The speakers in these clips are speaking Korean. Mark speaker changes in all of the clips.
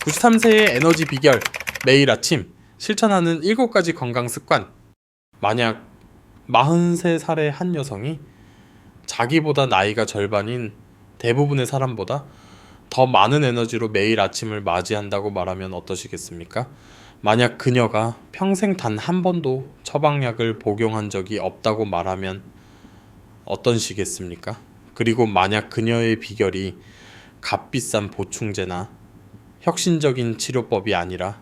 Speaker 1: 93세의 에너지 비결, 매일 아침 실천하는 7가지 건강 습관. 만약 43살의 한 여성이 자기보다 나이가 절반인 대부분의 사람보다 더 많은 에너지로 매일 아침을 맞이한다고 말하면 어떠시겠습니까? 만약 그녀가 평생 단 한 번도 처방약을 복용한 적이 없다고 말하면 어떠시겠습니까? 그리고 만약 그녀의 비결이 값비싼 보충제나 혁신적인 치료법이 아니라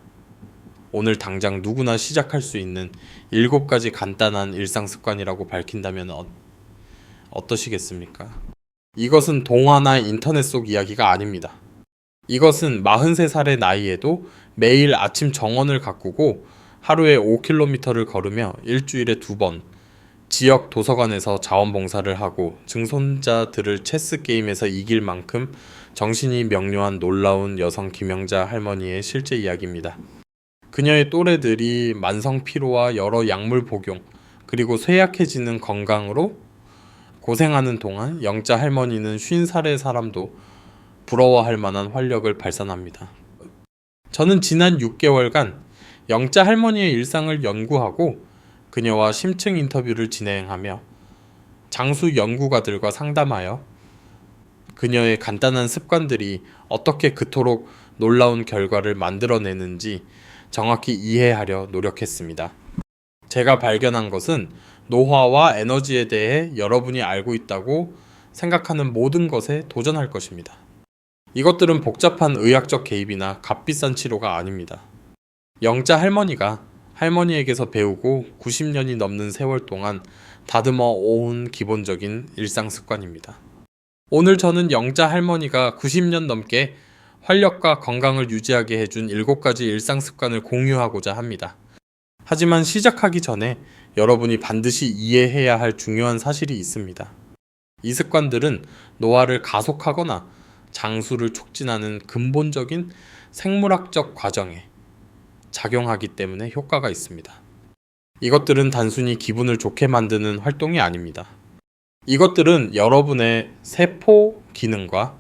Speaker 1: 오늘 당장 누구나 시작할 수 있는 7가지 간단한 일상 습관이라고 밝힌다면 어떠시겠습니까? 이것은 동화나 인터넷 속 이야기가 아닙니다. 이것은 43살의 나이에도 매일 아침 정원을 가꾸고 하루에 5km를 걸으며 일주일에 2번 지역 도서관에서 자원봉사를 하고 증손자들을 체스 게임에서 이길 만큼 정신이 명료한 놀라운 여성 김영자 할머니의 실제 이야기입니다. 그녀의 또래들이 만성 피로와 여러 약물 복용 그리고 쇠약해지는 건강으로 고생하는 동안 영자 할머니는 50살의 사람도 부러워할 만한 활력을 발산합니다. 저는 지난 6개월간 영자 할머니의 일상을 연구하고 그녀와 심층 인터뷰를 진행하며 장수 연구가들과 상담하여 그녀의 간단한 습관들이 어떻게 그토록 놀라운 결과를 만들어내는지 정확히 이해하려 노력했습니다. 제가 발견한 것은 노화와 에너지에 대해 여러분이 알고 있다고 생각하는 모든 것에 도전할 것입니다. 이것들은 복잡한 의학적 개입이나 값비싼 치료가 아닙니다. 영자 할머니가 할머니에게서 배우고 90년이 넘는 세월 동안 다듬어 온 기본적인 일상 습관입니다. 오늘 저는 영자 할머니가 90년 넘게 활력과 건강을 유지하게 해준 7가지 일상 습관을 공유하고자 합니다. 하지만 시작하기 전에 여러분이 반드시 이해해야 할 중요한 사실이 있습니다. 이 습관들은 노화를 가속하거나 장수를 촉진하는 근본적인 생물학적 과정에 작용하기 때문에 효과가 있습니다. 이것들은 단순히 기분을 좋게 만드는 활동이 아닙니다. 이것들은 여러분의 세포 기능과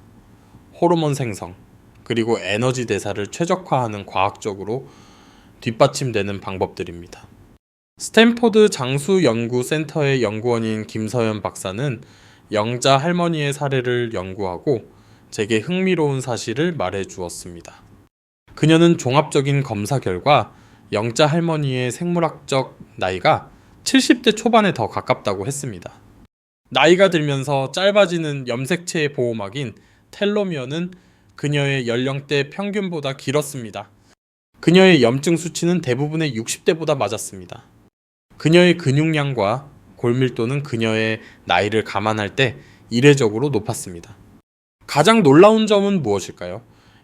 Speaker 1: 호르몬 생성, 그리고 에너지 대사를 최적화하는 과학적으로 뒷받침되는 방법들입니다. 스탠포드 장수연구센터의 연구원인 김서연 박사는 영자 할머니의 사례를 연구하고 제게 흥미로운 사실을 말해 주었습니다. 그녀는 종합적인 검사 결과 영자 할머니의 생물학적 나이가 70대 초반에 더 가깝다고 했습니다. 나이가 들면서 짧아지는 염색체의 보호막인 텔로미어는 그녀의 연령대 평균보다 길었습니다. 그녀의 염증 수치는 대부분의 60대보다 맞았습니다. 그녀의 근육량과 골밀도는 그녀의 나이를 감안할 때 이례적으로 높았습니다. 가장 놀라운 점은 무엇일까요?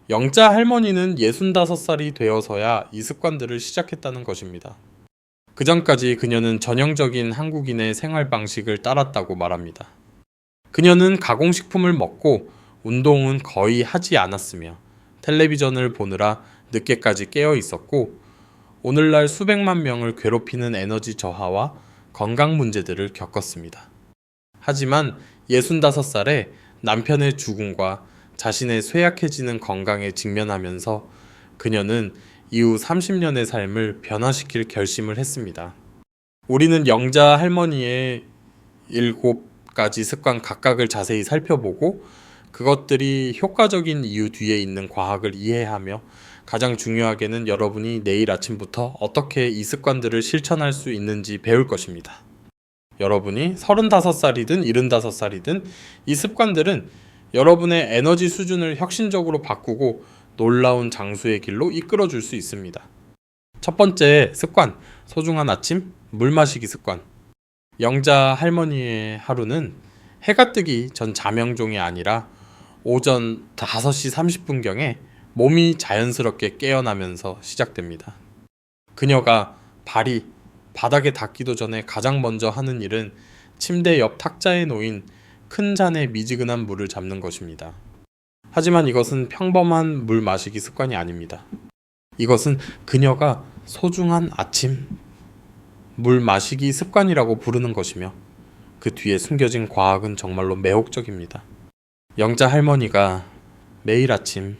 Speaker 1: 영자 할머니는 65살이 되어서야 이 습관들을 시작했다는 것입니다. 그 전까지 그녀는 전형적인 한국인의 생활 방식을 따랐다고 말합니다. 그녀는 가공식품을 먹고 운동은 거의 하지 않았으며 텔레비전을 보느라 늦게까지 깨어 있었고 오늘날 수백만 명을 괴롭히는 에너지 저하와 건강 문제들을 겪었습니다. 하지만 65살에 남편의 죽음과 자신의 쇠약해지는 건강에 직면하면서 그녀는 이후 30년의 삶을 변화시킬 결심을 했습니다. 우리는 영자 할머니의 7가지 습관 각각을 자세히 살펴보고 그것들이 효과적인 이유 뒤에 있는 과학을 이해하며 가장 중요하게는 여러분이 내일 아침부터 어떻게 이 습관들을 실천할 수 있는지 배울 것입니다. 여러분이 35살이든 75살이든 이 습관들은 여러분의 에너지 수준을 혁신적으로 바꾸고 놀라운 장수의 길로 이끌어 줄 수 있습니다. 첫 번째 습관, 소중한 아침, 물 마시기 습관. 영자 할머니의 하루는 해가 뜨기 전 자명종이 아니라 오전 5시 30분경에 몸이 자연스럽게 깨어나면서 시작됩니다. 그녀가 발이 바닥에 닿기도 전에 가장 먼저 하는 일은 침대 옆 탁자에 놓인 큰 잔의 미지근한 물을 잡는 것입니다. 하지만 이것은 평범한 물 마시기 습관이 아닙니다. 이것은 그녀가 소중한 아침, 물 마시기 습관이라고 부르는 것이며 그 뒤에 숨겨진 과학은 정말로 매혹적입니다. 영자 할머니가 매일 아침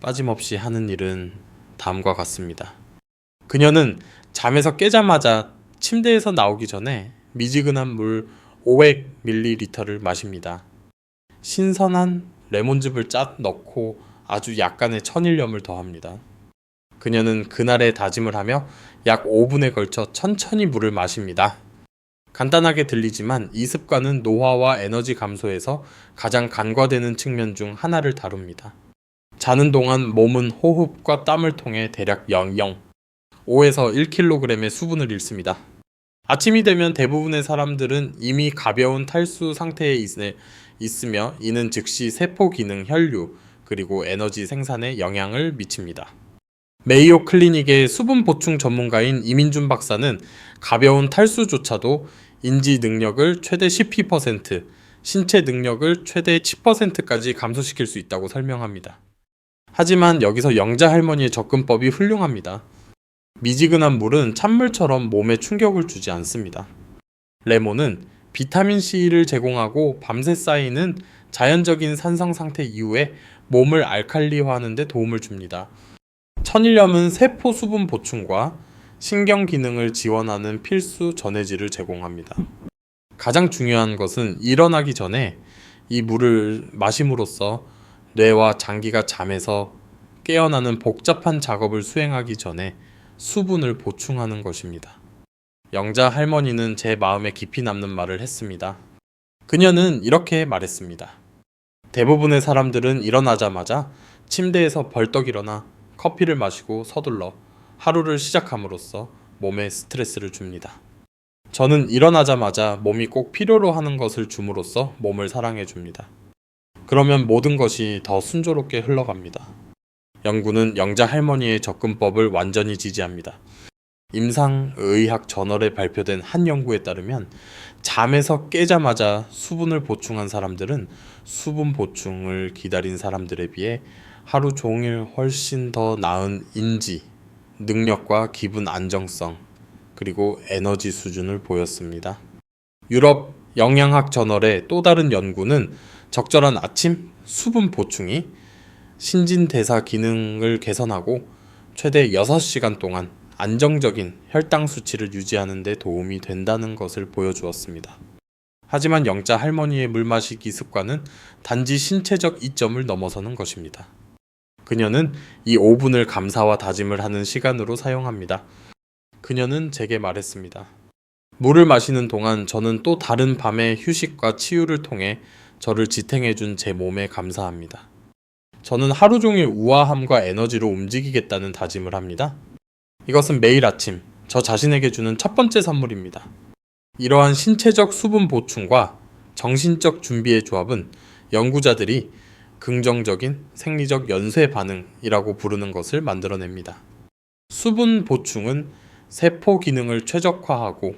Speaker 1: 빠짐없이 하는 일은 다음과 같습니다. 그녀는 잠에서 깨자마자 침대에서 나오기 전에 미지근한 물 500ml를 마십니다. 신선한 레몬즙을 짜 넣고 아주 약간의 천일염을 더합니다. 그녀는 그날의 다짐을 하며 약 5분에 걸쳐 천천히 물을 마십니다. 간단하게 들리지만 이 습관은 노화와 에너지 감소에서 가장 간과되는 측면 중 하나를 다룹니다. 자는 동안 몸은 호흡과 땀을 통해 대략 5에서 1kg의 수분을 잃습니다. 아침이 되면 대부분의 사람들은 이미 가벼운 탈수 상태에 있으며 이는 즉시 세포 기능, 혈류, 그리고 에너지 생산에 영향을 미칩니다. 메이오 클리닉의 수분 보충 전문가인 이민준 박사는 가벼운 탈수조차도 인지 능력을 최대 12%, 신체 능력을 최대 10%까지 감소시킬 수 있다고 설명합니다. 하지만 여기서 영자 할머니의 접근법이 훌륭합니다. 미지근한 물은 찬물처럼 몸에 충격을 주지 않습니다. 레몬은 비타민C를 제공하고 밤새 쌓이는 자연적인 산성 상태 이후에 몸을 알칼리화하는 데 도움을 줍니다. 천일염은 세포 수분 보충과 신경 기능을 지원하는 필수 전해질을 제공합니다. 가장 중요한 것은 일어나기 전에 이 물을 마심으로써 뇌와 장기가 잠에서 깨어나는 복잡한 작업을 수행하기 전에 수분을 보충하는 것입니다. 영자 할머니는 제 마음에 깊이 남는 말을 했습니다. 그녀는 이렇게 말했습니다. 대부분의 사람들은 일어나자마자 침대에서 벌떡 일어나 커피를 마시고 서둘러 하루를 시작함으로써 몸에 스트레스를 줍니다. 저는 일어나자마자 몸이 꼭 필요로 하는 것을 줌으로써 몸을 사랑해 줍니다. 그러면 모든 것이 더 순조롭게 흘러갑니다. 연구는 영자 할머니의 접근법을 완전히 지지합니다. 임상의학 저널에 발표된 한 연구에 따르면 잠에서 깨자마자 수분을 보충한 사람들은 수분 보충을 기다린 사람들에 비해 하루 종일 훨씬 더 나은 인지, 능력과 기분 안정성, 그리고 에너지 수준을 보였습니다. 유럽 영양학 저널의 또 다른 연구는 적절한 아침 수분 보충이 신진대사 기능을 개선하고 최대 6시간 동안 안정적인 혈당 수치를 유지하는 데 도움이 된다는 것을 보여주었습니다. 하지만 영자 할머니의 물 마시기 습관은 단지 신체적 이점을 넘어서는 것입니다. 그녀는 이 5분을 감사와 다짐을 하는 시간으로 사용합니다. 그녀는 제게 말했습니다. 물을 마시는 동안 저는 또 다른 밤의 휴식과 치유를 통해 저를 지탱해준 제 몸에 감사합니다. 저는 하루 종일 우아함과 에너지로 움직이겠다는 다짐을 합니다. 이것은 매일 아침 저 자신에게 주는 첫 번째 선물입니다. 이러한 신체적 수분 보충과 정신적 준비의 조합은 연구자들이 긍정적인 생리적 연쇄 반응이라고 부르는 것을 만들어냅니다. 수분 보충은 세포 기능을 최적화하고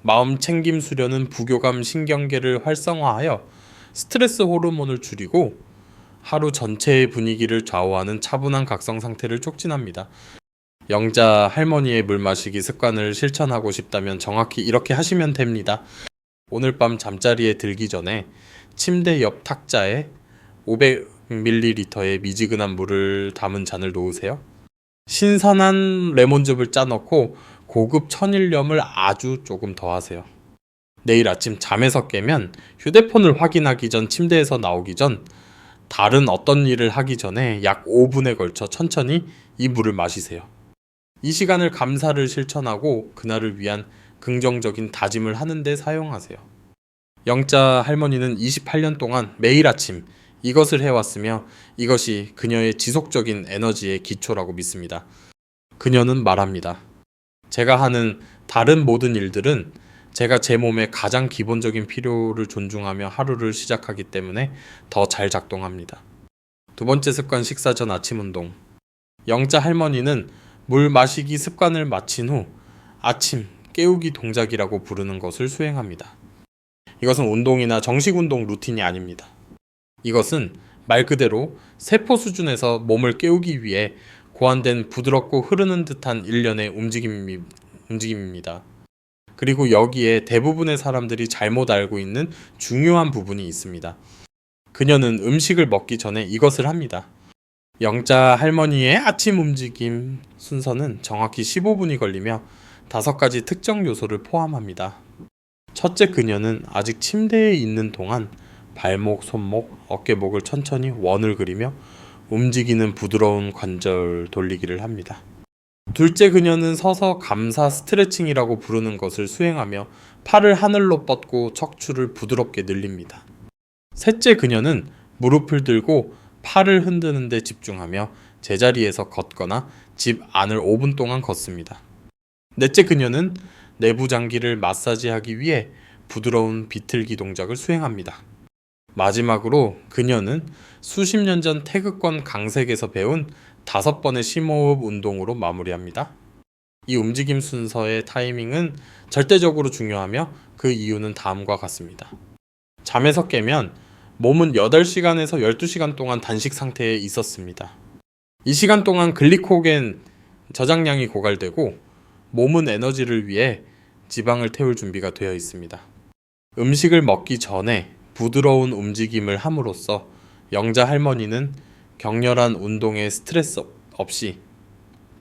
Speaker 1: 마음 챙김 수련은 부교감 신경계를 활성화하여 스트레스 호르몬을 줄이고 하루 전체의 분위기를 좌우하는 차분한 각성 상태를 촉진합니다. 영자 할머니의 물 마시기 습관을 실천하고 싶다면 정확히 이렇게 하시면 됩니다. 오늘 밤 잠자리에 들기 전에 침대 옆 탁자에 500ml의 미지근한 물을 담은 잔을 놓으세요. 신선한 레몬즙을 짜 넣고 고급 천일염을 아주 조금 더하세요. 내일 아침 잠에서 깨면 휴대폰을 확인하기 전 침대에서 나오기 전 다른 어떤 일을 하기 전에 약 5분에 걸쳐 천천히 이 물을 마시세요. 이 시간을 감사를 실천하고 그날을 위한 긍정적인 다짐을 하는 데 사용하세요. 영자 할머니는 28년 동안 매일 아침 이것을 해왔으며 이것이 그녀의 지속적인 에너지의 기초라고 믿습니다. 그녀는 말합니다. 제가 하는 다른 모든 일들은 제가 제 몸의 가장 기본적인 필요를 존중하며 하루를 시작하기 때문에 더 잘 작동합니다. 두 번째 습관, 식사 전 아침 운동. 영자 할머니는 물 마시기 습관을 마친 후 아침 깨우기 동작이라고 부르는 것을 수행합니다. 이것은 운동이나 정식 운동 루틴이 아닙니다. 이것은 말 그대로 세포 수준에서 몸을 깨우기 위해 고안된 부드럽고 흐르는 듯한 일련의 움직임입니다. 그리고 여기에 대부분의 사람들이 잘못 알고 있는 중요한 부분이 있습니다. 그녀는 음식을 먹기 전에 이것을 합니다. 영자 할머니의 아침 움직임 순서는 정확히 15분이 걸리며 5가지 특정 요소를 포함합니다. 첫째, 그녀는 아직 침대에 있는 동안 발목, 손목, 어깨목을 천천히 원을 그리며 움직이는 부드러운 관절 돌리기를 합니다. 둘째, 그녀는 서서 감사 스트레칭이라고 부르는 것을 수행하며 팔을 하늘로 뻗고 척추를 부드럽게 늘립니다. 셋째, 그녀는 무릎을 들고 팔을 흔드는 데 집중하며 제자리에서 걷거나 집 안을 5분 동안 걷습니다. 넷째, 그녀는 내부 장기를 마사지하기 위해 부드러운 비틀기 동작을 수행합니다. 마지막으로 그녀는 수십 년 전 태극권 강색에서 배운 5번의 심호흡 운동으로 마무리합니다. 이 움직임 순서의 타이밍은 절대적으로 중요하며 그 이유는 다음과 같습니다. 잠에서 깨면 몸은 8시간에서 12시간 동안 단식 상태에 있었습니다. 이 시간 동안 글리코겐 저장량이 고갈되고 몸은 에너지를 위해 지방을 태울 준비가 되어 있습니다. 음식을 먹기 전에 부드러운 움직임을 함으로써 영자 할머니는 격렬한 운동에 스트레스 없이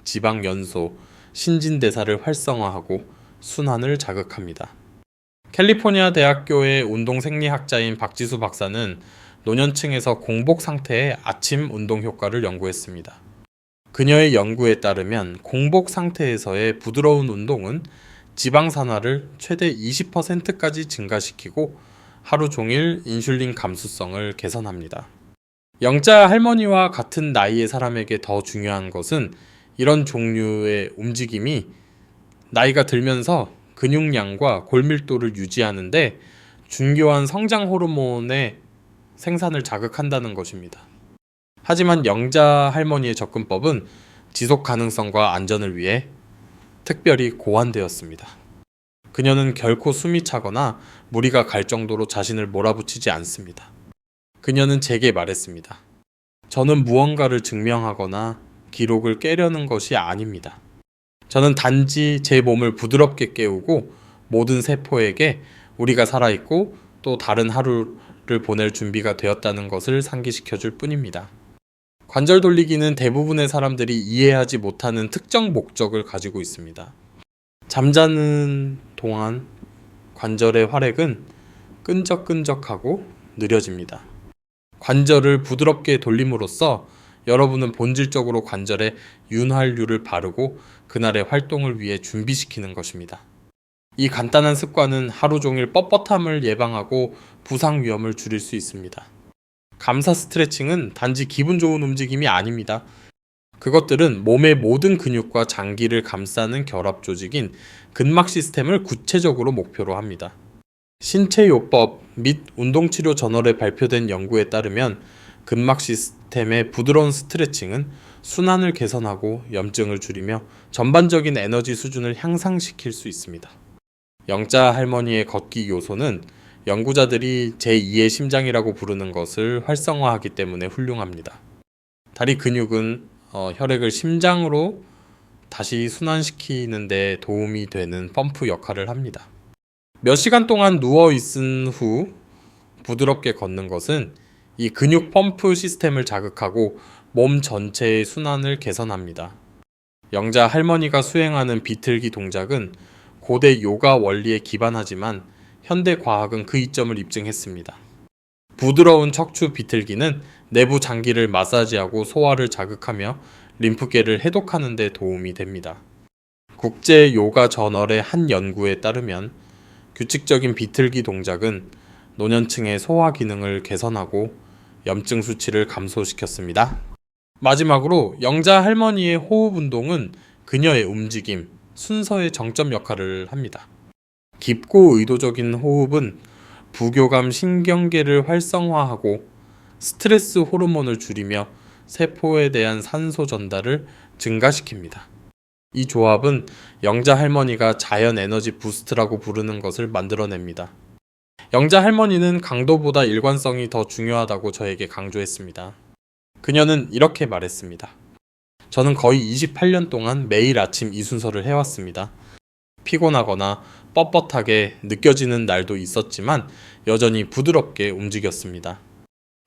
Speaker 1: 지방 연소, 신진대사를 활성화하고 순환을 자극합니다. 캘리포니아 대학교의 운동생리학자인 박지수 박사는 노년층에서 공복 상태의 아침 운동 효과를 연구했습니다. 그녀의 연구에 따르면 공복 상태에서의 부드러운 운동은 지방 산화를 최대 20%까지 증가시키고 하루 종일 인슐린 감수성을 개선합니다. 영자 할머니와 같은 나이의 사람에게 더 중요한 것은 이런 종류의 움직임이 나이가 들면서 근육량과 골밀도를 유지하는데 중요한 성장 호르몬의 생산을 자극한다는 것입니다. 하지만 영자 할머니의 접근법은 지속 가능성과 안전을 위해 특별히 고안되었습니다. 그녀는 결코 숨이 차거나 무리가 갈 정도로 자신을 몰아붙이지 않습니다. 그녀는 제게 말했습니다. 저는 무언가를 증명하거나 기록을 깨려는 것이 아닙니다. 저는 단지 제 몸을 부드럽게 깨우고 모든 세포에게 우리가 살아있고 또 다른 하루를 보낼 준비가 되었다는 것을 상기시켜 줄 뿐입니다. 관절 돌리기는 대부분의 사람들이 이해하지 못하는 특정 목적을 가지고 있습니다. 잠자는 동안 관절의 활액은 끈적끈적하고 느려집니다. 관절을 부드럽게 돌림으로써 여러분은 본질적으로 관절에 윤활유를 바르고 그날의 활동을 위해 준비시키는 것입니다. 이 간단한 습관은 하루 종일 뻣뻣함을 예방하고 부상 위험을 줄일 수 있습니다. 감사 스트레칭은 단지 기분 좋은 움직임이 아닙니다. 그것들은 몸의 모든 근육과 장기를 감싸는 결합 조직인 근막 시스템을 구체적으로 목표로 합니다. 신체요법 및 운동치료 저널에 발표된 연구에 따르면 근막 시스템의 부드러운 스트레칭은 순환을 개선하고 염증을 줄이며 전반적인 에너지 수준을 향상시킬 수 있습니다. 영자 할머니의 걷기 요소는 연구자들이 제2의 심장이라고 부르는 것을 활성화하기 때문에 훌륭합니다. 다리 근육은 혈액을 심장으로 다시 순환시키는 데 도움이 되는 펌프 역할을 합니다. 몇 시간 동안 누워 있은 후 부드럽게 걷는 것은 이 근육 펌프 시스템을 자극하고 몸 전체의 순환을 개선합니다. 영자 할머니가 수행하는 비틀기 동작은 고대 요가 원리에 기반하지만 현대 과학은 그 이점을 입증했습니다. 부드러운 척추 비틀기는 내부 장기를 마사지하고 소화를 자극하며 림프계를 해독하는 데 도움이 됩니다. 국제 요가 저널의 한 연구에 따르면 규칙적인 비틀기 동작은 노년층의 소화 기능을 개선하고 염증 수치를 감소시켰습니다. 마지막으로 영자 할머니의 호흡 운동은 그녀의 움직임, 순서의 정점 역할을 합니다. 깊고 의도적인 호흡은 부교감 신경계를 활성화하고 스트레스 호르몬을 줄이며 세포에 대한 산소 전달을 증가시킵니다. 이 조합은 영자 할머니가 자연 에너지 부스트라고 부르는 것을 만들어냅니다. 영자 할머니는 강도보다 일관성이 더 중요하다고 저에게 강조했습니다. 그녀는 이렇게 말했습니다. 저는 거의 28년 동안 매일 아침 이 순서를 해왔습니다. 피곤하거나 뻣뻣하게 느껴지는 날도 있었지만 여전히 부드럽게 움직였습니다.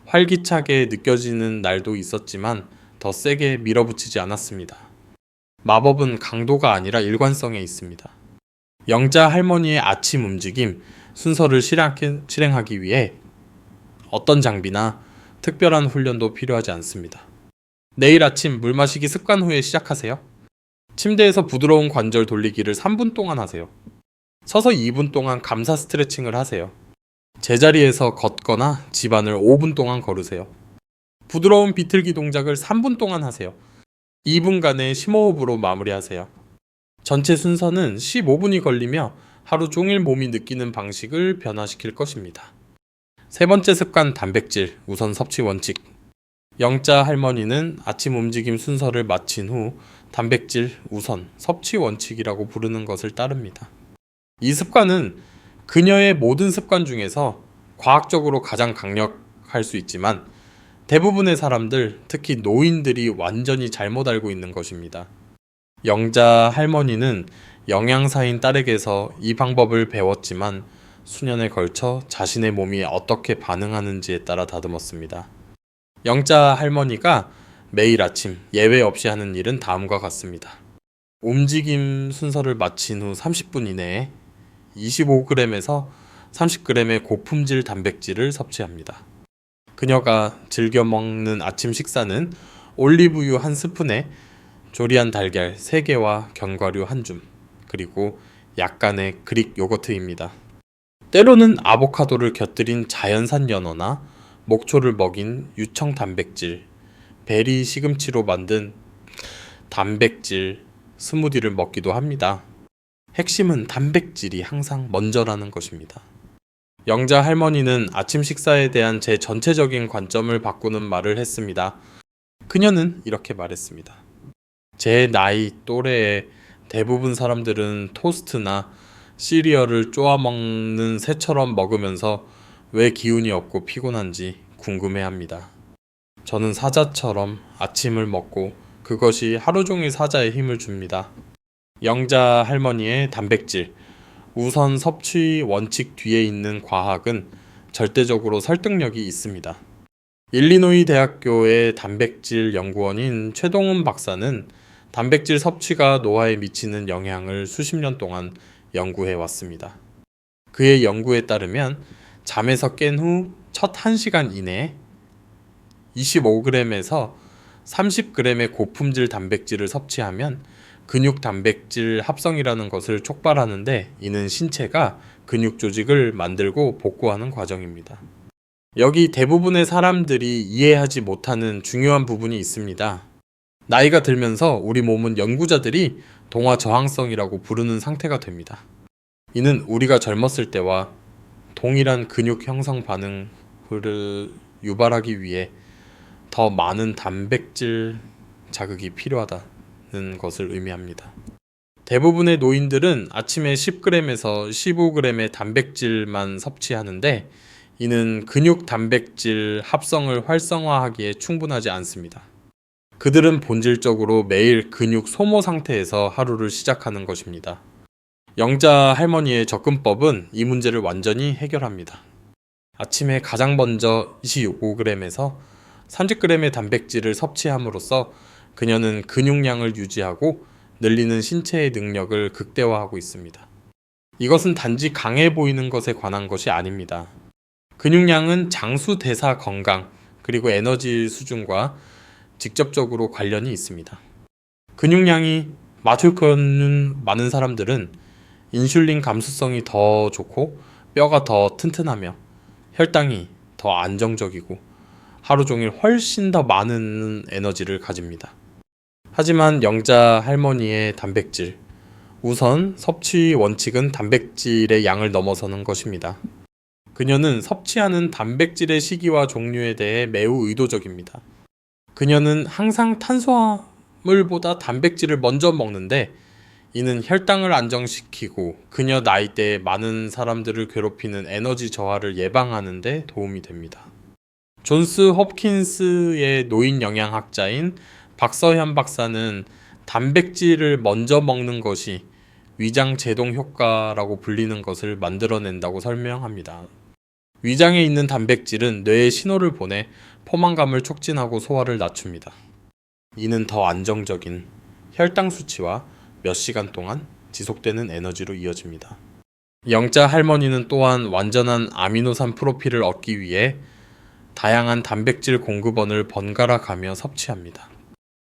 Speaker 1: 활기차게 느껴지는 날도 있었지만 더 세게 밀어붙이지 않았습니다. 마법은 강도가 아니라 일관성에 있습니다. 영자 할머니의 아침 움직임 순서를 실행하기 위해 어떤 장비나 특별한 훈련도 필요하지 않습니다. 내일 아침 물 마시기 습관 후에 시작하세요. 침대에서 부드러운 관절 돌리기를 3분 동안 하세요. 서서 2분 동안 감사 스트레칭을 하세요. 제자리에서 걷거나 집안을 5분 동안 걸으세요. 부드러운 비틀기 동작을 3분 동안 하세요. 2분간의 심호흡으로 마무리하세요. 전체 순서는 15분이 걸리며 하루 종일 몸이 느끼는 방식을 변화시킬 것입니다. 세 번째 습관 단백질 우선 섭취 원칙. 영자 할머니는 아침 움직임 순서를 마친 후 단백질 우선 섭취 원칙이라고 부르는 것을 따릅니다. 이 습관은 그녀의 모든 습관 중에서 과학적으로 가장 강력할 수 있지만 대부분의 사람들, 특히 노인들이 완전히 잘못 알고 있는 것입니다. 영자 할머니는 영양사인 딸에게서 이 방법을 배웠지만 수년에 걸쳐 자신의 몸이 어떻게 반응하는지에 따라 다듬었습니다. 영자 할머니가 매일 아침 예외 없이 하는 일은 다음과 같습니다. 움직임 순서를 마친 후 30분 이내에 25g에서 30g의 고품질 단백질을 섭취합니다. 그녀가 즐겨 먹는 아침 식사는 올리브유 1스푼에 조리한 달걀 3개와 견과류 1줌, 그리고 약간의 그릭 요거트입니다. 때로는 아보카도를 곁들인 자연산 연어나 목초를 먹인 유청 단백질, 베리 시금치로 만든 단백질 스무디를 먹기도 합니다. 핵심은 단백질이 항상 먼저라는 것입니다. 영자 할머니는 아침 식사에 대한 제 전체적인 관점을 바꾸는 말을 했습니다. 그녀는 이렇게 말했습니다. 제 나이 또래의 대부분 사람들은 토스트나 시리얼을 쪼아 먹는 새처럼 먹으면서 왜 기운이 없고 피곤한지 궁금해합니다. 저는 사자처럼 아침을 먹고 그것이 하루 종일 사자에 힘을 줍니다. 영자 할머니의 단백질 우선 섭취 원칙 뒤에 있는 과학은 절대적으로 설득력이 있습니다. 일리노이 대학교의 단백질 연구원인 최동훈 박사는 단백질 섭취가 노화에 미치는 영향을 수십 년 동안 연구해 왔습니다. 그의 연구에 따르면 잠에서 깬 후 첫 1시간 이내에 25g에서 30g의 고품질 단백질을 섭취하면 근육 단백질 합성이라는 것을 촉발하는데 이는 신체가 근육 조직을 만들고 복구하는 과정입니다. 여기 대부분의 사람들이 이해하지 못하는 중요한 부분이 있습니다. 나이가 들면서 우리 몸은 연구자들이 동화 저항성이라고 부르는 상태가 됩니다. 이는 우리가 젊었을 때와 동일한 근육 형성 반응을 유발하기 위해 더 많은 단백질 자극이 필요하다는 것을 의미합니다. 대부분의 노인들은 아침에 10g에서 15g의 단백질만 섭취하는데 이는 근육 단백질 합성을 활성화하기에 충분하지 않습니다. 그들은 본질적으로 매일 근육 소모 상태에서 하루를 시작하는 것입니다. 영자 할머니의 접근법은 이 문제를 완전히 해결합니다. 아침에 가장 먼저 25g에서 30g의 단백질을 섭취함으로써 그녀는 근육량을 유지하고 늘리는 신체의 능력을 극대화하고 있습니다. 이것은 단지 강해 보이는 것에 관한 것이 아닙니다. 근육량은 장수 대사 건강 그리고 에너지 수준과 직접적으로 관련이 있습니다. 근육량이 맞출거는 많은 사람들은 인슐린 감수성이 더 좋고 뼈가 더 튼튼하며 혈당이 더 안정적이고 하루 종일 훨씬 더 많은 에너지를 가집니다. 하지만 영자 할머니의 단백질 우선 섭취 원칙은 단백질의 양을 넘어서는 것입니다. 그녀는 섭취하는 단백질의 시기와 종류에 대해 매우 의도적입니다. 그녀는 항상 탄수화물보다 단백질을 먼저 먹는데 이는 혈당을 안정시키고 그녀 나이대에 많은 사람들을 괴롭히는 에너지 저하를 예방하는 데 도움이 됩니다. 존스 홉킨스의 노인 영양학자인 박서현 박사는 단백질을 먼저 먹는 것이 위장 제동 효과라고 불리는 것을 만들어낸다고 설명합니다. 위장에 있는 단백질은 뇌에 신호를 보내 포만감을 촉진하고 소화를 낮춥니다. 이는 더 안정적인 혈당 수치와 몇 시간 동안 지속되는 에너지로 이어집니다. 영자 할머니는 또한 완전한 아미노산 프로필을 얻기 위해 다양한 단백질 공급원을 번갈아 가며 섭취합니다.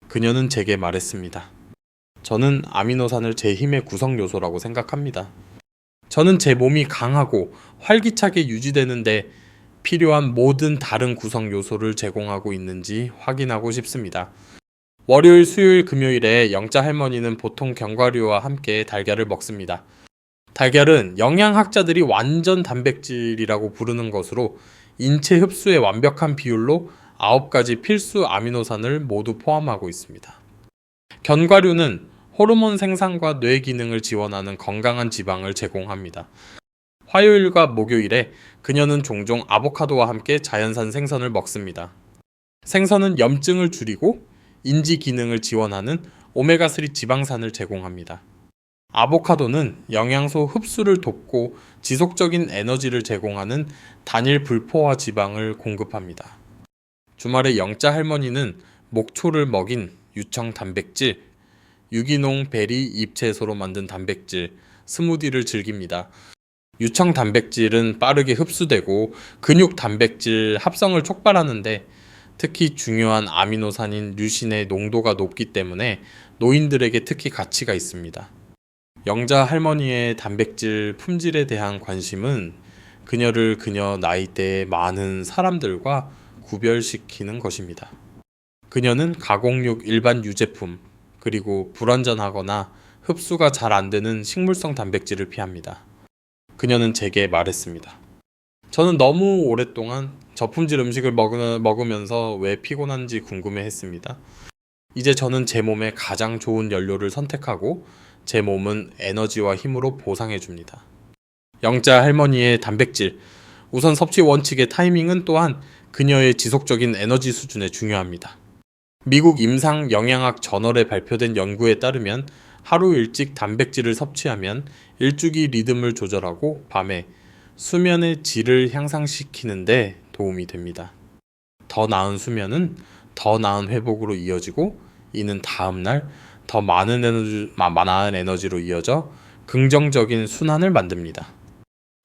Speaker 1: 그녀는 제게 말했습니다. 저는 아미노산을 제 힘의 구성 요소라고 생각합니다. 저는 제 몸이 강하고 활기차게 유지되는데 필요한 모든 다른 구성 요소를 제공하고 있는지 확인하고 싶습니다. 월요일, 수요일, 금요일에 영자 할머니는 보통 견과류와 함께 달걀을 먹습니다. 달걀은 영양학자들이 완전 단백질이라고 부르는 것으로 인체 흡수의 완벽한 비율로 9가지 필수 아미노산을 모두 포함하고 있습니다. 견과류는 호르몬 생산과 뇌 기능을 지원하는 건강한 지방을 제공합니다. 화요일과 목요일에 그녀는 종종 아보카도와 함께 자연산 생선을 먹습니다. 생선은 염증을 줄이고 인지 기능을 지원하는 오메가3 지방산을 제공합니다. 아보카도는 영양소 흡수를 돕고 지속적인 에너지를 제공하는 단일 불포화 지방을 공급합니다. 주말에 영자 할머니는 목초를 먹인 유청 단백질, 유기농 베리 잎채소로 만든 단백질, 스무디를 즐깁니다. 유청 단백질은 빠르게 흡수되고 근육 단백질 합성을 촉발하는데 특히 중요한 아미노산인 류신의 농도가 높기 때문에 노인들에게 특히 가치가 있습니다. 영자 할머니의 단백질 품질에 대한 관심은 그녀를 그녀 나이대의 많은 사람들과 구별시키는 것입니다. 그녀는 가공육 일반 유제품, 그리고 불완전하거나 흡수가 잘 안 되는 식물성 단백질을 피합니다. 그녀는 제게 말했습니다. 저는 너무 오랫동안 저품질 음식을 먹으면서 왜 피곤한지 궁금해했습니다. 이제 저는 제 몸에 가장 좋은 연료를 선택하고 제 몸은 에너지와 힘으로 보상해줍니다. 영자 할머니의 단백질, 우선 섭취 원칙의 타이밍은 또한 그녀의 지속적인 에너지 수준에 중요합니다. 미국 임상 영양학 저널에 발표된 연구에 따르면 하루 일찍 단백질을 섭취하면 일주기 리듬을 조절하고 밤에 수면의 질을 향상시키는데 도움이 됩니다. 더 나은 수면은 더 나은 회복으로 이어지고 이는 다음날 더 많은 에너지로 이어져 긍정적인 순환을 만듭니다.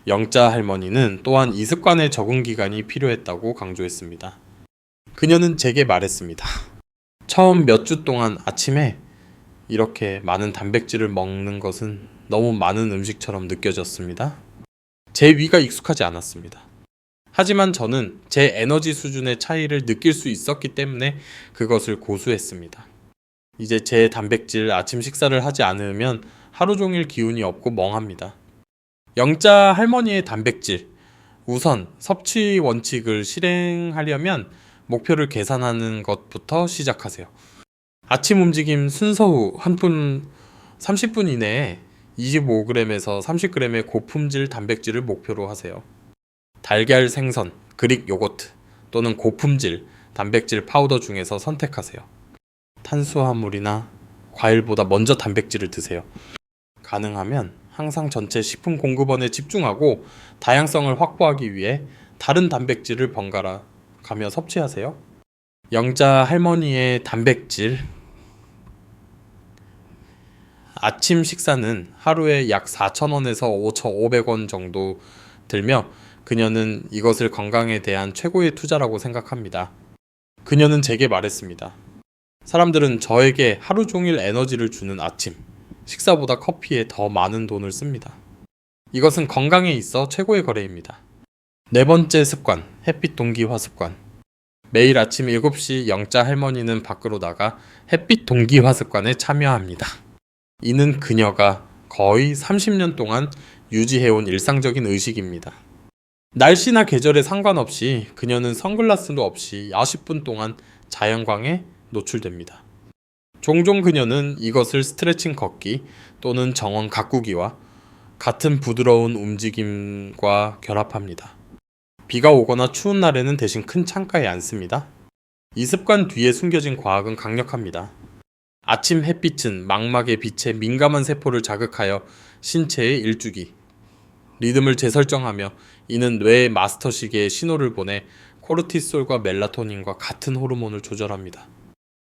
Speaker 1: 영자 할머니는 또한 이 습관의 적응 기간이 필요했다고 강조했습니다. 그녀는 제게 말했습니다. 처음 몇 주 동안 아침에 이렇게 많은 단백질을 먹는 것은 너무 많은 음식처럼 느껴졌습니다. 제 위가 익숙하지 않았습니다. 하지만 저는 제 에너지 수준의 차이를 느낄 수 있었기 때문에 그것을 고수했습니다. 이제 제 단백질 아침 식사를 하지 않으면 하루 종일 기운이 없고 멍합니다. 영자 할머니의 단백질, 우선 섭취 원칙을 실행하려면 목표를 계산하는 것부터 시작하세요. 아침 움직임 순서 후 한 분 30분 이내에 25g에서 30g의 고품질 단백질을 목표로 하세요. 달걀, 생선, 그릭 요거트 또는 고품질 단백질 파우더 중에서 선택하세요. 탄수화물이나 과일보다 먼저 단백질을 드세요. 가능하면 항상 전체 식품 공급원에 집중하고 다양성을 확보하기 위해 다른 단백질을 번갈아 가며 섭취하세요. 영자 할머니의 단백질 아침 식사는 하루에 약 4,000원에서 5,500원 정도 들며 그녀는 이것을 건강에 대한 최고의 투자라고 생각합니다. 그녀는 제게 말했습니다. 사람들은 저에게 하루 종일 에너지를 주는 아침, 식사보다 커피에 더 많은 돈을 씁니다. 이것은 건강에 있어 최고의 거래입니다. 네 번째 습관, 햇빛 동기화 습관. 매일 아침 7시 영자 할머니는 밖으로 나가 햇빛 동기화 습관에 참여합니다. 이는 그녀가 거의 30년 동안 유지해온 일상적인 의식입니다. 날씨나 계절에 상관없이 그녀는 선글라스도 없이 40분 동안 자연광에 노출됩니다. 종종 그녀는 이것을 스트레칭 걷기 또는 정원 가꾸기와 같은 부드러운 움직임과 결합합니다. 비가 오거나 추운 날에는 대신 큰 창가에 앉습니다. 이 습관 뒤에 숨겨진 과학은 강력합니다. 아침 햇빛은 망막의 빛에 민감한 세포를 자극하여 신체에 일주기, 리듬을 재설정하며 이는 뇌의 마스터 시계에 신호를 보내 코르티솔과 멜라토닌과 같은 호르몬을 조절합니다.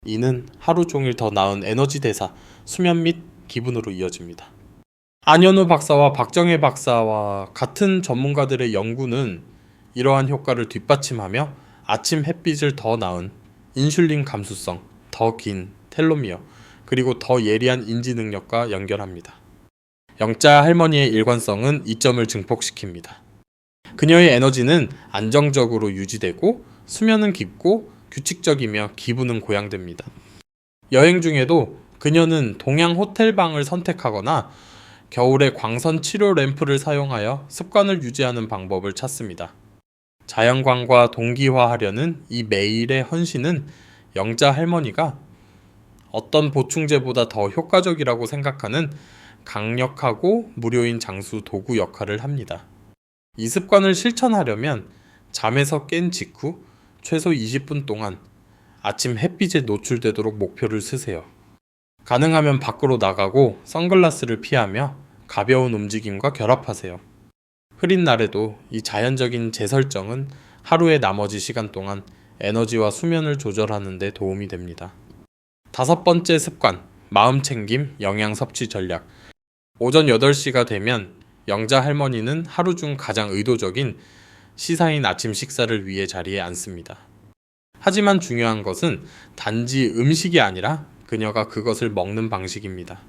Speaker 1: 이는 하루 종일 더 나은 에너지 대사, 수면 및 기분으로 이어집니다. 안현우 박사와 박정혜 박사와 같은 전문가들의 연구는 이러한 효과를 뒷받침하며 아침 햇빛을 더 나은 인슐린 감수성, 더 긴 텔로미어, 그리고 더 예리한 인지 능력과 연결합니다. 영자 할머니의 일관성은 이점을 증폭시킵니다. 그녀의 에너지는 안정적으로 유지되고 수면은 깊고 규칙적이며 기분은 고양됩니다. 여행 중에도 그녀는 동양 호텔방을 선택하거나 겨울에 광선 치료 램프를 사용하여 습관을 유지하는 방법을 찾습니다. 자연광과 동기화하려는 이 매일의 헌신은 영자 할머니가 어떤 보충제보다 더 효과적이라고 생각하는 강력하고 무료인 장수 도구 역할을 합니다. 이 습관을 실천하려면 잠에서 깬 직후 최소 20분 동안 아침 햇빛에 노출되도록 목표를 쓰세요. 가능하면 밖으로 나가고 선글라스를 피하며 가벼운 움직임과 결합하세요. 흐린 날에도 이 자연적인 재설정은 하루의 나머지 시간 동안 에너지와 수면을 조절하는 데 도움이 됩니다. 5번째 습관, 마음 챙김, 영양 섭취 전략. 오전 8시가 되면 영자 할머니는 하루 중 가장 의도적인 시사인 아침 식사를 위해 자리에 앉습니다. 하지만 중요한 것은 단지 음식이 아니라 그녀가 그것을 먹는 방식입니다.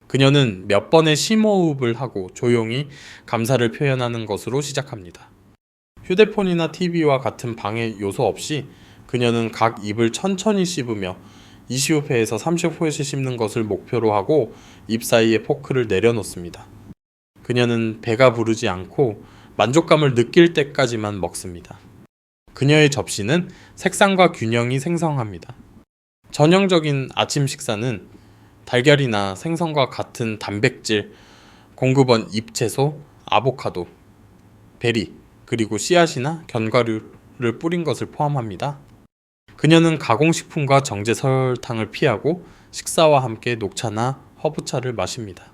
Speaker 1: 그녀는 몇 번의 심호흡을 하고 조용히 감사를 표현하는 것으로 시작합니다. 휴대폰이나 TV와 같은 방해 요소 없이 그녀는 각 입을 천천히 씹으며 20회에서 30회씩 씹는 것을 목표로 하고 입 사이에 포크를 내려놓습니다. 그녀는 배가 부르지 않고 만족감을 느낄 때까지만 먹습니다. 그녀의 접시는 색상과 균형이 생성합니다. 전형적인 아침 식사는 달걀이나 생선과 같은 단백질, 공급원 잎채소, 아보카도, 베리, 그리고 씨앗이나 견과류를 뿌린 것을 포함합니다. 그녀는 가공식품과 정제 설탕을 피하고 식사와 함께 녹차나 허브차를 마십니다.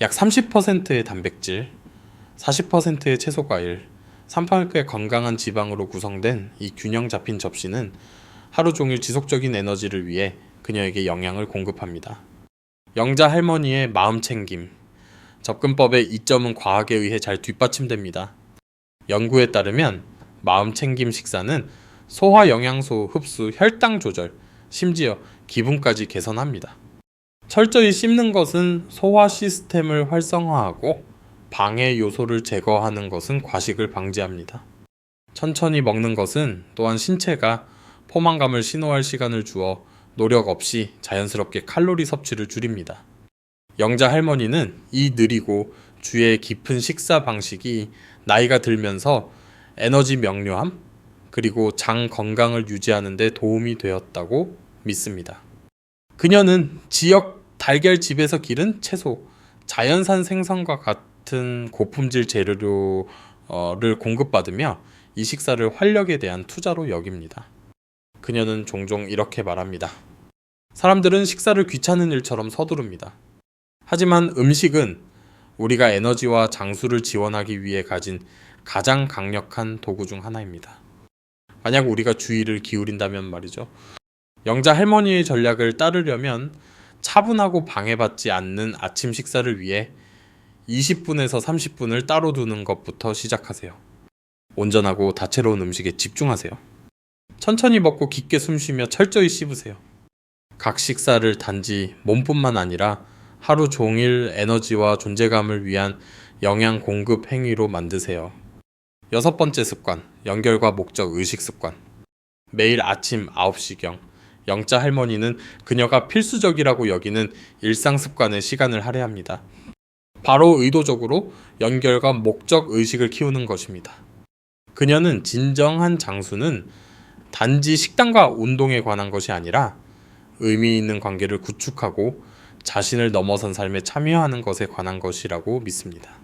Speaker 1: 약 30%의 단백질, 40%의 채소과일, 3%의 건강한 지방으로 구성된 이 균형 잡힌 접시는 하루 종일 지속적인 에너지를 위해 그녀에게 영양을 공급합니다. 영자 할머니의 마음 챙김. 접근법의 이점은 과학에 의해 잘 뒷받침됩니다. 연구에 따르면 마음 챙김 식사는 소화 영양소 흡수, 혈당 조절, 심지어 기분까지 개선합니다. 철저히 씹는 것은 소화 시스템을 활성화하고 방해 요소를 제거하는 것은 과식을 방지합니다. 천천히 먹는 것은 또한 신체가 포만감을 신호할 시간을 주어 노력 없이 자연스럽게 칼로리 섭취를 줄입니다. 영자 할머니는 이 느리고 주의 깊은 식사 방식이 나이가 들면서 에너지 명료함, 그리고 장 건강을 유지하는 데 도움이 되었다고 믿습니다. 그녀는 지역 달걀집에서 기른 채소, 자연산 생선과 같은 고품질 재료를 공급받으며 이 식사를 활력에 대한 투자로 여깁니다. 그녀는 종종 이렇게 말합니다. 사람들은 식사를 귀찮은 일처럼 서두릅니다. 하지만 음식은 우리가 에너지와 장수를 지원하기 위해 가진 가장 강력한 도구 중 하나입니다. 만약 우리가 주의를 기울인다면 말이죠. 영자 할머니의 전략을 따르려면 차분하고 방해받지 않는 아침 식사를 위해 20분에서 30분을 따로 두는 것부터 시작하세요. 온전하고 다채로운 음식에 집중하세요. 천천히 먹고 깊게 숨쉬며 철저히 씹으세요. 각 식사를 단지 몸뿐만 아니라 하루 종일 에너지와 존재감을 위한 영양 공급 행위로 만드세요. 6번째 습관, 연결과 목적 의식 습관. 매일 아침 9시경, 영자 할머니는 그녀가 필수적이라고 여기는 일상 습관에 시간을 할애합니다. 바로 의도적으로 연결과 목적 의식을 키우는 것입니다. 그녀는 진정한 장수는 단지 식단과 운동에 관한 것이 아니라 의미 있는 관계를 구축하고 자신을 넘어선 삶에 참여하는 것에 관한 것이라고 믿습니다.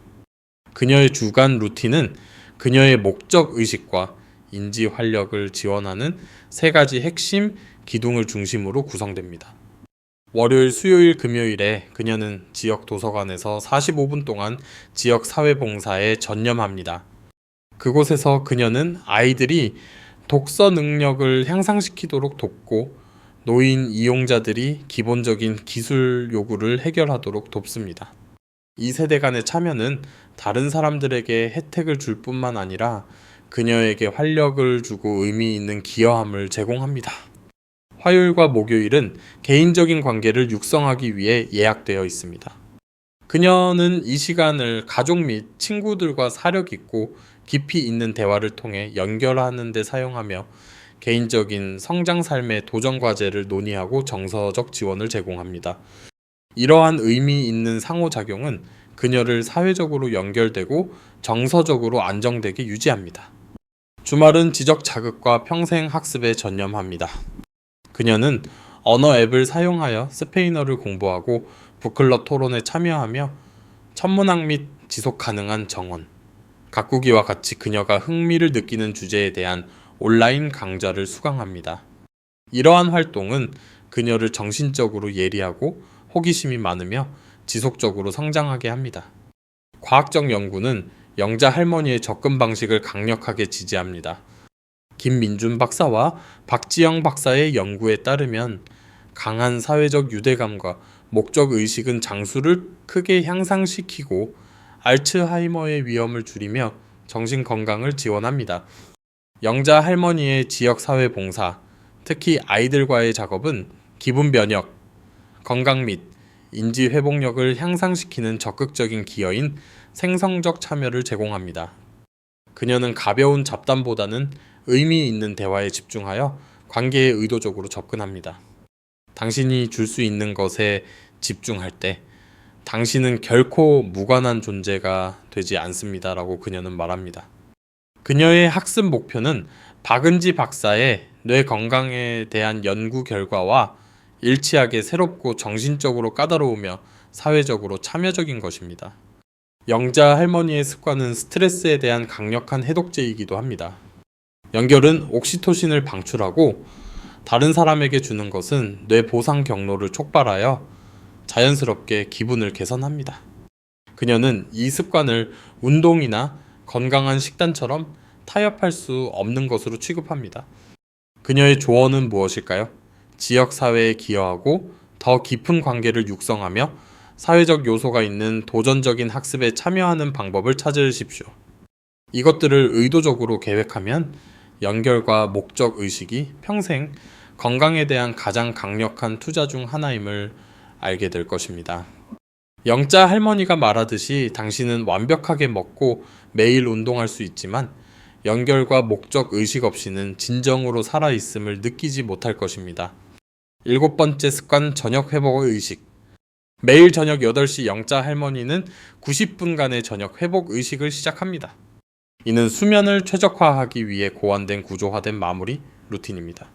Speaker 1: 그녀의 주간 루틴은 그녀의 목적 의식과 인지 활력을 지원하는 3가지 핵심 기둥을 중심으로 구성됩니다. 월요일, 수요일, 금요일에 그녀는 지역 도서관에서 45분 동안 지역 사회봉사에 전념합니다. 그곳에서 그녀는 아이들이 독서 능력을 향상시키도록 돕고 노인 이용자들이 기본적인 기술 요구를 해결하도록 돕습니다. 이 세대 간의 참여는 다른 사람들에게 혜택을 줄 뿐만 아니라 그녀에게 활력을 주고 의미 있는 기여함을 제공합니다. 화요일과 목요일은 개인적인 관계를 육성하기 위해 예약되어 있습니다. 그녀는 이 시간을 가족 및 친구들과 사력 있고 깊이 있는 대화를 통해 연결하는 데 사용하며 개인적인 성장 삶의 도전 과제를 논의하고 정서적 지원을 제공합니다. 이러한 의미 있는 상호작용은 그녀를 사회적으로 연결되고 정서적으로 안정되게 유지합니다. 주말은 지적 자극과 평생 학습에 전념합니다. 그녀는 언어 앱을 사용하여 스페인어를 공부하고 북클럽 토론에 참여하며 천문학 및 지속 가능한 정원, 가꾸기와 같이 그녀가 흥미를 느끼는 주제에 대한 온라인 강좌를 수강합니다. 이러한 활동은 그녀를 정신적으로 예리하고 호기심이 많으며 지속적으로 성장하게 합니다. 과학적 연구는 영자 할머니의 접근 방식을 강력하게 지지합니다. 김민준 박사와 박지영 박사의 연구에 따르면 강한 사회적 유대감과 목적 의식은 장수를 크게 향상시키고 알츠하이머의 위험을 줄이며 정신 건강을 지원합니다. 영자 할머니의 지역 사회 봉사, 특히 아이들과의 작업은 기분 변혁, 건강 및 인지 회복력을 향상시키는 적극적인 기여인 생성적 참여를 제공합니다. 그녀는 가벼운 잡담보다는 의미 있는 대화에 집중하여 관계에 의도적으로 접근합니다. 당신이 줄 수 있는 것에 집중할 때 당신은 결코 무관한 존재가 되지 않습니다라고 그녀는 말합니다. 그녀의 학습 목표는 박은지 박사의 뇌 건강에 대한 연구 결과와 일치하게 새롭고 정신적으로 까다로우며 사회적으로 참여적인 것입니다. 영자 할머니의 습관은 스트레스에 대한 강력한 해독제이기도 합니다. 연결은 옥시토신을 방출하고 다른 사람에게 주는 것은 뇌 보상 경로를 촉발하여 자연스럽게 기분을 개선합니다. 그녀는 이 습관을 운동이나 건강한 식단처럼 타협할 수 없는 것으로 취급합니다. 그녀의 조언은 무엇일까요? 지역 사회에 기여하고 더 깊은 관계를 육성하며 사회적 요소가 있는 도전적인 학습에 참여하는 방법을 찾으십시오. 이것들을 의도적으로 계획하면 연결과 목적 의식이 평생 건강에 대한 가장 강력한 투자 중 하나임을 알게 될 것입니다. 영자 할머니가 말하듯이 당신은 완벽하게 먹고 매일 운동할 수 있지만 연결과 목적 의식 없이는 진정으로 살아있음을 느끼지 못할 것입니다. 7번째 습관, 저녁 회복 의식. 매일 저녁 8시 영자 할머니는 90분간의 저녁 회복 의식을 시작합니다. 이는 수면을 최적화하기 위해 고안된 구조화된 마무리 루틴입니다.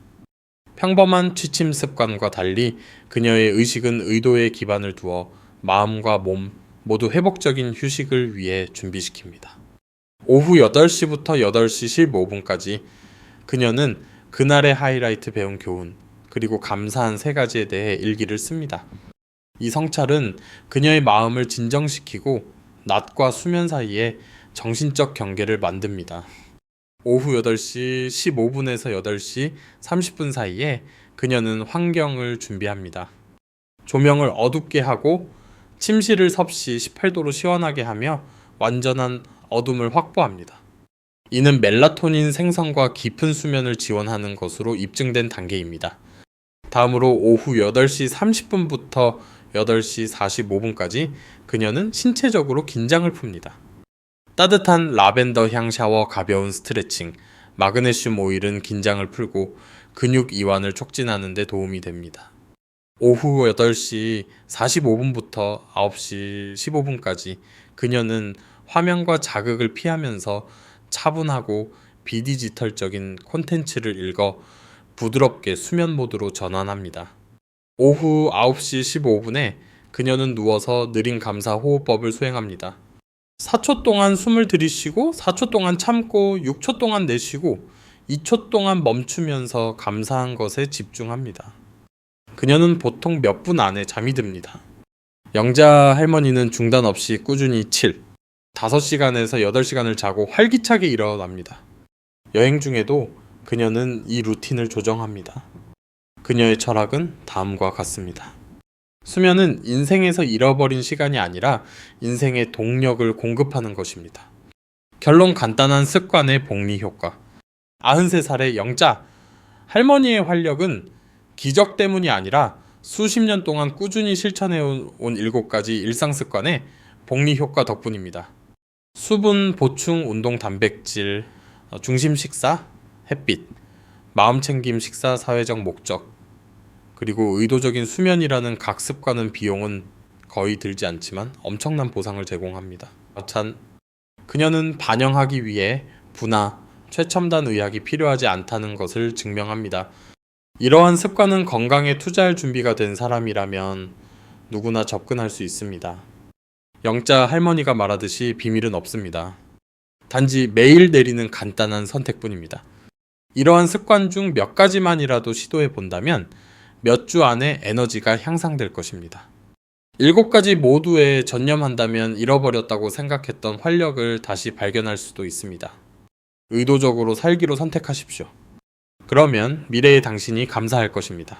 Speaker 1: 평범한 취침 습관과 달리 그녀의 의식은 의도에 기반을 두어 마음과 몸 모두 회복적인 휴식을 위해 준비시킵니다. 오후 8시부터 8시 15분까지 그녀는 그날의 하이라이트 배운 교훈, 그리고 감사한 3가지에 대해 일기를 씁니다. 이 성찰은 그녀의 마음을 진정시키고 낮과 수면 사이에 정신적 경계를 만듭니다. 오후 8시 15분에서 8시 30분 사이에 그녀는 환경을 준비합니다. 조명을 어둡게 하고 침실을 섭씨 18도로 시원하게 하며 완전한 어둠을 확보합니다. 이는 멜라토닌 생성과 깊은 수면을 지원하는 것으로 입증된 단계입니다. 다음으로 오후 8시 30분부터 8시 45분까지 그녀는 신체적으로 긴장을 풉니다. 따뜻한 라벤더 향 샤워, 가벼운 스트레칭, 마그네슘 오일은 긴장을 풀고 근육 이완을 촉진하는 데 도움이 됩니다. 오후 8시 45분부터 9시 15분까지 그녀는 화면과 자극을 피하면서 차분하고 비디지털적인 콘텐츠를 읽어 부드럽게 수면 모드로 전환합니다. 오후 9시 15분에 그녀는 누워서 느린 감사 호흡법을 수행합니다. 4초 동안 숨을 들이쉬고 4초 동안 참고 6초 동안 내쉬고 2초 동안 멈추면서 감사한 것에 집중합니다. 그녀는 보통 몇 분 안에 잠이 듭니다. 영자 할머니는 중단 없이 꾸준히 5시간에서 8시간을 자고 활기차게 일어납니다. 여행 중에도 그녀는 이 루틴을 조정합니다. 그녀의 철학은 다음과 같습니다. 수면은 인생에서 잃어버린 시간이 아니라 인생의 동력을 공급하는 것입니다. 결론 간단한 습관의 복리 효과. 93살의 영자, 할머니의 활력은 기적 때문이 아니라 수십 년 동안 꾸준히 실천해온 7가지 일상 습관의 복리 효과 덕분입니다. 수분, 보충, 운동, 단백질, 중심 식사, 햇빛, 마음 챙김 식사, 사회적 목적, 그리고 의도적인 수면이라는 각 습관은 비용은 거의 들지 않지만 엄청난 보상을 제공합니다. 참, 그녀는 반영하기 위해 분화, 최첨단 의학이 필요하지 않다는 것을 증명합니다. 이러한 습관은 건강에 투자할 준비가 된 사람이라면 누구나 접근할 수 있습니다. 영자 할머니가 말하듯이 비밀은 없습니다. 단지 매일 내리는 간단한 선택뿐입니다. 이러한 습관 중 몇 가지만이라도 시도해 본다면 몇 주 안에 에너지가 향상될 것입니다. 7가지 모두에 전념한다면 잃어버렸다고 생각했던 활력을 다시 발견할 수도 있습니다. 의도적으로 살기로 선택하십시오. 그러면 미래의 당신이 감사할 것입니다.